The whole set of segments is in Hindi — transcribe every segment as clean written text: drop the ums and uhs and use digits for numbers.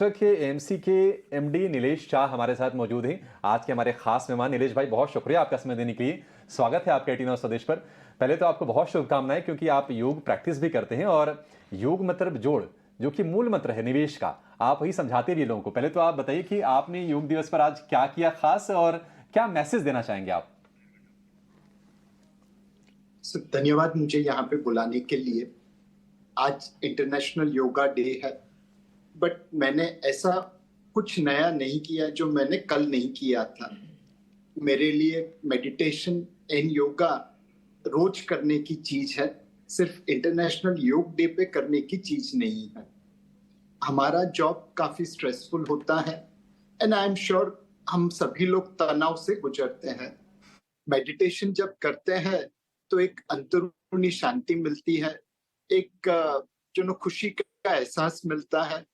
के एएमसी के एमडी नीलेश शाह हमारे साथ मौजूद हैं। आज के हमारे खास मेहमान नीलेश भाई, बहुत शुक्रिया आपका समय देने के लिए। स्वागत है आपका 18 स्वदेश पर। पहले तो आपको बहुत शुभकामनाएं, क्योंकि आप योग प्रैक्टिस भी करते हैं और योग मतलब जोड़, जो कि मूल मंत्र है निवेश का, आप वही समझाते रहिए लोगों को। पहले तो आप बताइए कि आपने योग दिवस पर आज क्या किया खास और क्या मैसेज देना चाहेंगे आप? धन्यवाद मुझे यहाँ पे बुलाने के लिए। आज इंटरनेशनल योगा डे है, बट मैंने ऐसा कुछ नया नहीं किया जो मैंने कल नहीं किया था। मेरे लिए मेडिटेशन एंड योगा रोज करने की चीज है, सिर्फ इंटरनेशनल योग डे पे करने की चीज नहीं है। हमारा जॉब काफी स्ट्रेसफुल होता है एंड आई एम श्योर हम सभी लोग तनाव से गुजरते हैं। मेडिटेशन जब करते हैं तो एक अंदरूनी शांति मिलती है, एक खुशी का एहसास मिलता है,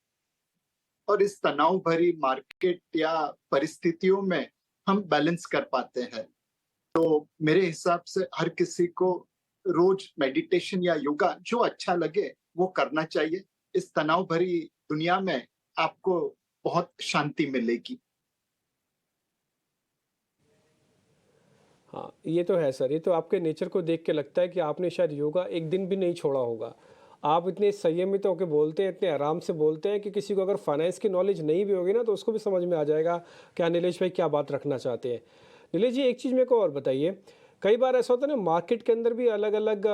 और इस तनाव भरी मार्केट या परिस्थितियों में हम बैलेंस कर पाते हैं। तो मेरे हिसाब से हर किसी को रोज मेडिटेशन या योगा जो अच्छा लगे वो करना चाहिए। इस तनाव भरी दुनिया में आपको बहुत शांति मिलेगी। हाँ, ये तो है सर। ये तो आपके नेचर को देख के लगता है कि आपने शायद योगा एक दिन भी नहीं छोड़ा होगा। आप इतने संयमित होकर बोलते हैं, इतने आराम से बोलते हैं कि किसी को अगर फाइनेंस की नॉलेज नहीं भी होगी ना, तो उसको भी समझ में आ जाएगा क्या नीलेश भाई क्या बात रखना चाहते हैं। नीलेश जी, एक चीज़ मेरे को और बताइए। कई बार ऐसा होता है ना, मार्केट के अंदर भी अलग अलग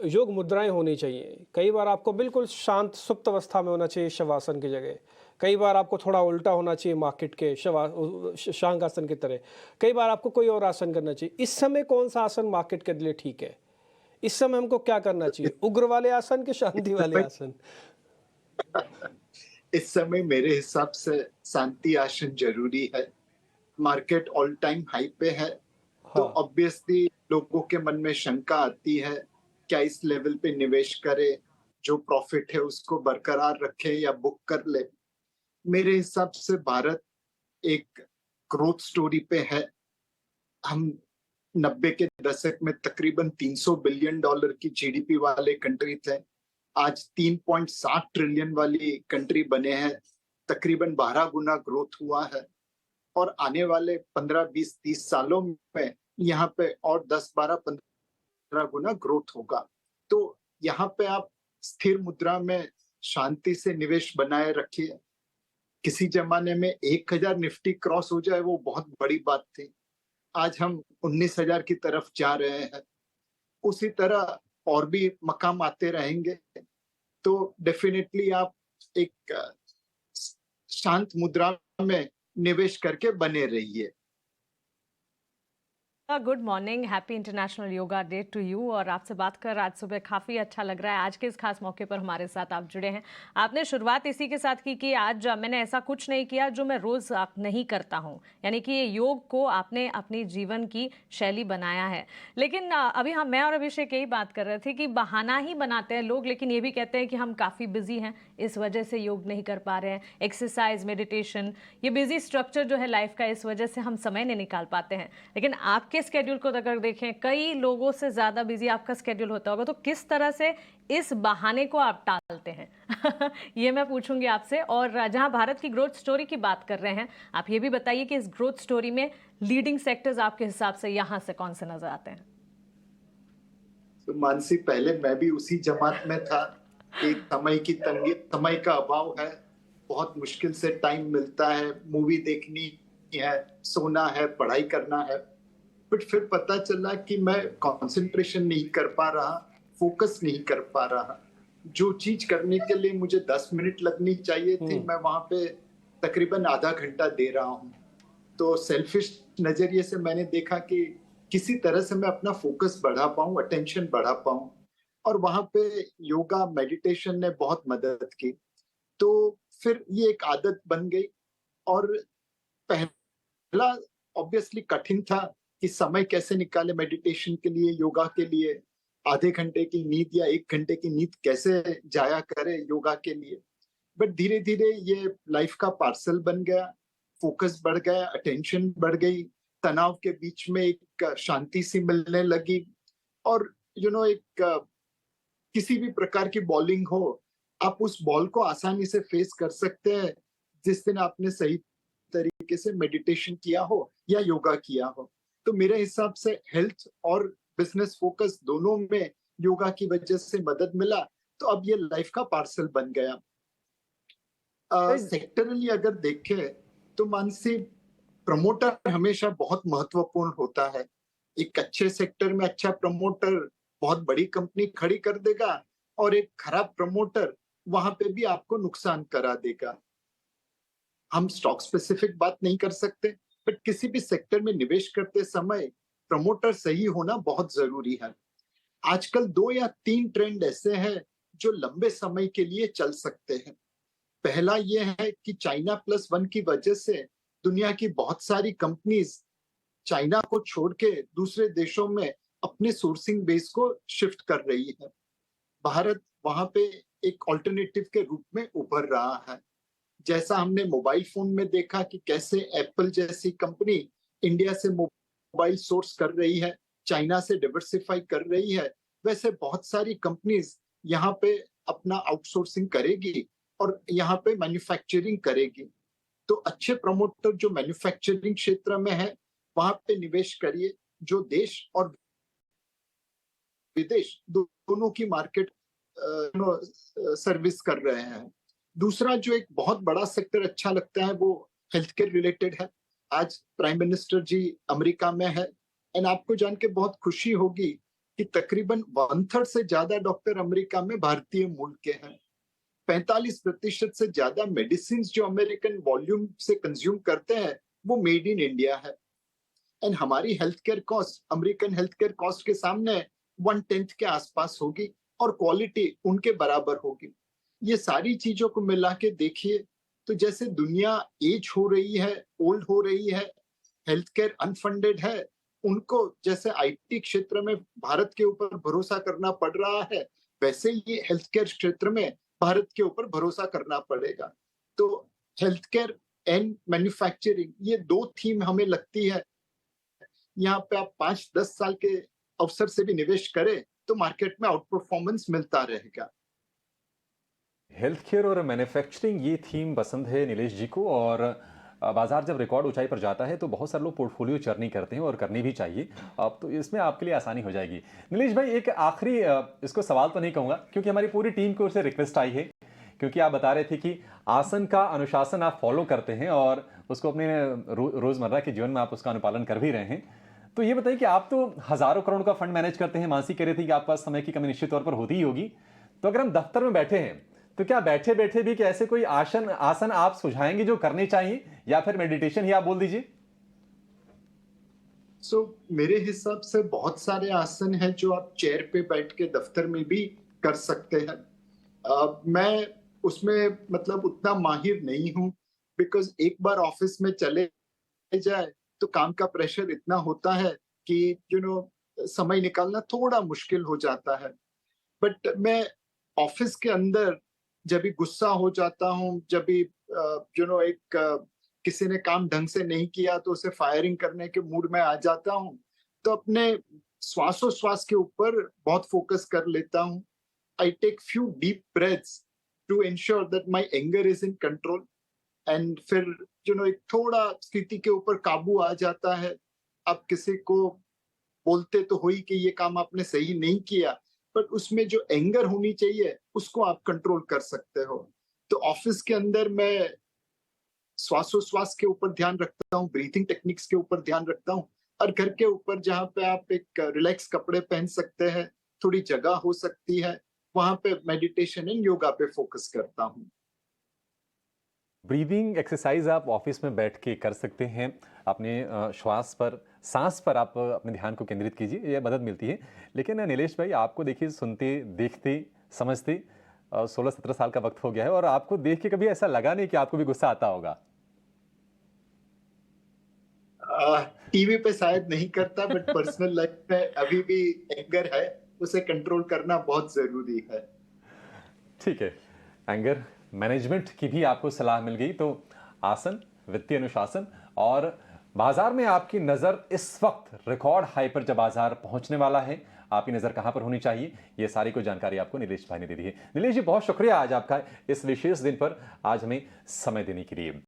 योग मुद्राएं होनी चाहिए। कई बार आपको बिल्कुल शांत सुप्त अवस्था में होना चाहिए शवासन की जगह, कई बार आपको थोड़ा उल्टा होना चाहिए मार्केट के शांग आसन की तरह, कई बार आपको कोई और आसन करना चाहिए। इस समय कौन सा आसन मार्केट के लिए ठीक है? इस समय हमको क्या करना चाहिए, उग्र वाले आसन के शांति वाले आसन? इस समय मेरे हिसाब से शांति आसन जरूरी है। मार्केट ऑल टाइम हाई पे है, तो हाँ। ऑब्वियसली लोगों के मन में शंका आती है, क्या इस लेवल पे निवेश करे, जो प्रॉफिट है उसको बरकरार रखे या बुक कर ले। मेरे हिसाब से भारत एक ग्रोथ स्टोरी पे है। हम 90 के दशक में तकरीबन $300 बिलियन की जीडीपी वाले कंट्री थे। आज 3.7 ट्रिलियन वाली कंट्री बने हैं। तकरीबन 12 गुना ग्रोथ हुआ है, और आने वाले 15, 20, 30 सालों में यहाँ पे और 10, 12, 15 गुना ग्रोथ होगा। तो यहाँ पे आप स्थिर मुद्रा में शांति से निवेश बनाए रखिए। किसी जमाने में 1000 निफ्टी क्रॉस हो जाए वो बहुत बड़ी बात थी। आज हम 19,000 की तरफ जा रहे हैं। उसी तरह और भी मकाम आते रहेंगे। तो डेफिनेटली आप एक शांत मुद्रा में निवेश करके बने रहिए। Good morning, happy international yoga day to you. और आपसे बात कर आज सुबह काफ़ी अच्छा लग रहा है। आज के इस खास मौके पर हमारे साथ आप जुड़े हैं। आपने शुरुआत इसी के साथ की कि आज मैंने ऐसा कुछ नहीं किया जो मैं रोज़ नहीं करता हूं, यानी कि योग को आपने अपनी जीवन की शैली बनाया है। लेकिन अभी हम मैं और अभिषेक यही बात कर रहे थे कि बहाना ही बनाते हैं लोग, लेकिन ये भी कहते हैं कि हम काफ़ी बिजी हैं, इस वजह से योग नहीं कर पा रहे हैं। एक्सरसाइज, मेडिटेशन, ये बिजी स्ट्रक्चर जो है लाइफ का, इस वजह से हम समय नहीं निकाल पाते हैं। लेकिन आपके स्केड्यूल को अगर देखें, कई लोगों से ज्यादा बिजी आपका स्केड्यूल होता होगा, तो किस तरह से इस बहाने को आप टालते हैं? ये मैं पूछूंगी आपसे। और जहां भारत की ग्रोथ स्टोरी की बात कर रहे हैं, आप ये भी बताइए कि इस ग्रोथ स्टोरी में लीडिंग सेक्टर्स आपके हिसाब से यहां से कौन से नजर आते हैं? तो मानसी, पहले मैं भी उसी जमात में था कि समय की तंगी, समय का अभाव है, बहुत मुश्किल से टाइम मिलता है, मूवी देखनी है, सोना है, पढ़ाई करना है। बट फिर पता चला कि मैं कंसंट्रेशन नहीं कर पा रहा, फोकस नहीं कर पा रहा। जो चीज करने के लिए मुझे 10 मिनट लगनी चाहिए थी, मैं वहां पे तकरीबन आधा घंटा दे रहा हूँ। तो सेल्फिश नजरिए से मैंने देखा कि किसी तरह से मैं अपना फोकस बढ़ा पाऊं, अटेंशन बढ़ा पाऊं, और वहां पे योगा मेडिटेशन ने बहुत मदद की। तो फिर ये एक आदत बन गई। और पहला ऑब्वियसली कठिन था कि समय कैसे निकाले मेडिटेशन के लिए, योगा के लिए। आधे घंटे की नींद या 1 घंटे की नींद कैसे जाया करे योगा के लिए। बट धीरे धीरे ये लाइफ का पार्सल बन गया, फोकस बढ़ गया, अटेंशन बढ़ गई, तनाव के बीच में एक शांति सी मिलने लगी। और एक किसी भी प्रकार की बॉलिंग हो, आप उस बॉल को आसानी से फेस कर सकते हैं, जिस दिन आपने सही तरीके से मेडिटेशन किया हो या योगा किया हो। तो मेरे हिसाब से हेल्थ और बिजनेस फोकस दोनों में योगा की वजह से मदद मिला, तो अब ये लाइफ का पार्सल बन गया। सेक्टरली अगर देखें तो मानसी, प्रमोटर हमेशा बहुत महत्वपूर्ण होता है। एक अच्छे सेक्टर में अच्छा प्रमोटर बहुत बड़ी कंपनी खड़ी कर देगा, और एक खराब प्रमोटर वहां पे भी आपको नुकसान करा देगा। हम स्टॉक स्पेसिफिक बात नहीं कर सकते, बट किसी भी सेक्टर में निवेश करते समय प्रमोटर सही होना बहुत जरूरी है। आजकल 2 या 3 ट्रेंड ऐसे हैं जो लंबे समय के लिए चल सकते हैं। पहला यह है कि चाइना प्लस वन की वजह से दुनिया की बहुत सारी कंपनीज चाइना को छोड़ के दूसरे देशों में अपने सोर्सिंग बेस को शिफ्ट कर रही है। भारत वहां पे एक ऑल्टरनेटिव के रूप में उभर रहा है। जैसा हमने मोबाइल फोन में देखा कि कैसे एप्पल जैसी कंपनी इंडिया से मोबाइल सोर्स कर रही है, चाइना से डिवर्सिफाई कर रही है, वैसे बहुत सारी कंपनीज यहाँ पे अपना आउटसोर्सिंग करेगी और यहाँ पे मैन्युफैक्चरिंग करेगी। तो अच्छे प्रमोटर जो मैन्युफैक्चरिंग क्षेत्र में है वहां पे निवेश करिए, जो देश और विदेश दोनों की मार्केट सर्विस कर रहे हैं। दूसरा जो एक बहुत बड़ा सेक्टर अच्छा लगता है वो हेल्थ केयर रिलेटेड है। आज प्राइम मिनिस्टर जी अमेरिका में है, एंड आपको जान के बहुत खुशी होगी कि तकरीबन 1/3 से ज्यादा डॉक्टर अमेरिका में भारतीय मूल के हैं। 45% से ज्यादा मेडिसिन जो अमेरिकन वॉल्यूम से कंज्यूम करते हैं वो मेड इन इंडिया है। एंड हमारी health care cost American health care cost के सामने 1/10 के आसपास होगी, और क्वालिटी उनके बराबर होगी। ये सारी चीजों को मिला के देखिए तो जैसे दुनिया एज हो रही है, ओल्ड हो रही है, हेल्थ केयर अनफंडेड है, उनको जैसे आईटी क्षेत्र में भारत के ऊपर भरोसा करना पड़ रहा है, वैसे ये हेल्थ केयर क्षेत्र में भारत के ऊपर भरोसा करना पड़ेगा। तो हेल्थ केयर एंड मैन्युफैक्चरिंग, ये 2 थीम हमें लगती है। यहाँ पे आप 5-10 साल के अवसर से भी निवेश करें तो मार्केट में आउट परफॉर्मेंस मिलता रहेगा। हेल्थ केयर और मैन्युफैक्चरिंग ये थीम पसंद है नीलेश जी को, और बाजार जब रिकॉर्ड ऊंचाई पर जाता है तो बहुत सारे लोग पोर्टफोलियो चर्नी करते हैं और करनी भी चाहिए। अब तो इसमें आपके लिए आसानी हो जाएगी। नीलेश भाई, एक आखिरी इसको सवाल तो नहीं कहूँगा क्योंकि हमारी पूरी टीम को उससे रिक्वेस्ट आई है, क्योंकि आप बता रहे थे कि आसन का अनुशासन आप फॉलो करते हैं और उसको अपने रोजमर्रा के जीवन में आप उसका अनुपालन कर भी रहे हैं। तो ये बताइए कि आप तो हजारों करोड़ का फंड मैनेज करते हैं। मानसी कह रही थी कि आपके पास समय की कमी निश्चित तौर पर होती ही होगी। तो अगर हम दफ्तर में बैठे हैं तो क्या बैठे बैठे भी कि ऐसे कोई आसन आप सुझाएंगे जो करने चाहिए, या फिर मेडिटेशन ही आप बोल दीजिए? मेरे हिसाब से बहुत सारे आसन हैं जो आप चेयर पे बैठ के दफ्तर में भी कर सकते हैं। मैं उसमें मतलब उतना माहिर नहीं हूं, बिकॉज एक बार ऑफिस में चले जाए तो काम का प्रेशर इतना होता है कि समय निकालना थोड़ा मुश्किल हो जाता है। बट मैं ऑफिस के अंदर जब भी गुस्सा हो जाता हूँ, जब भी किसी ने काम ढंग से नहीं किया तो उसे फायरिंग करने के मूड में आ जाता हूँ, तो अपने श्वासोश्वास के ऊपर बहुत फोकस कर लेता हूँ। I take few deep breaths to ensure that my anger is in control, and फिर एक थोड़ा स्थिति के ऊपर काबू आ जाता है। आप किसी को बोलते तो हो ही कि ये काम आपने सही नहीं किया, बट उसमें जो एंगर होनी चाहिए उसको आप कंट्रोल कर सकते हो। तो ऑफिस के अंदर मैं श्वासोश्वास के ऊपर ध्यान रखता हूँ, ब्रीथिंग टेक्निक्स के ऊपर ध्यान रखता हूँ, और घर के ऊपर जहाँ पे आप एक रिलैक्स कपड़े पहन सकते हैं, थोड़ी जगह हो सकती है, वहां पे मेडिटेशन एंड योगा पे फोकस करता हूँ। ब्रीदिंग एक्सरसाइज आप ऑफिस में बैठ के कर सकते हैं। अपने श्वास पर, सांस पर आप अपने ध्यान को केंद्रित कीजिए, यह मदद मिलती है। लेकिन नीलेश भाई, आपको देखिए, सुनते, देखते, समझते 16-17 साल का वक्त हो गया है, और आपको देख के कभी ऐसा लगा नहीं कि आपको भी गुस्सा आता होगा? टीवी पे शायद नहीं करता, बट पर्सनल लाइफ में अभी भी एंगर है, उसे कंट्रोल करना बहुत जरूरी है। ठीक है, एंगर मैनेजमेंट की भी आपको सलाह मिल गई। तो आसन, वित्तीय अनुशासन, और बाजार में आपकी नजर इस वक्त रिकॉर्ड हाई पर जब बाजार पहुंचने वाला है, आपकी नज़र कहाँ पर होनी चाहिए, ये सारी कोई जानकारी आपको नीलेश भाई ने दे दी है। नीलेश जी बहुत शुक्रिया आज आपका इस विशेष दिन पर आज हमें समय देने के लिए।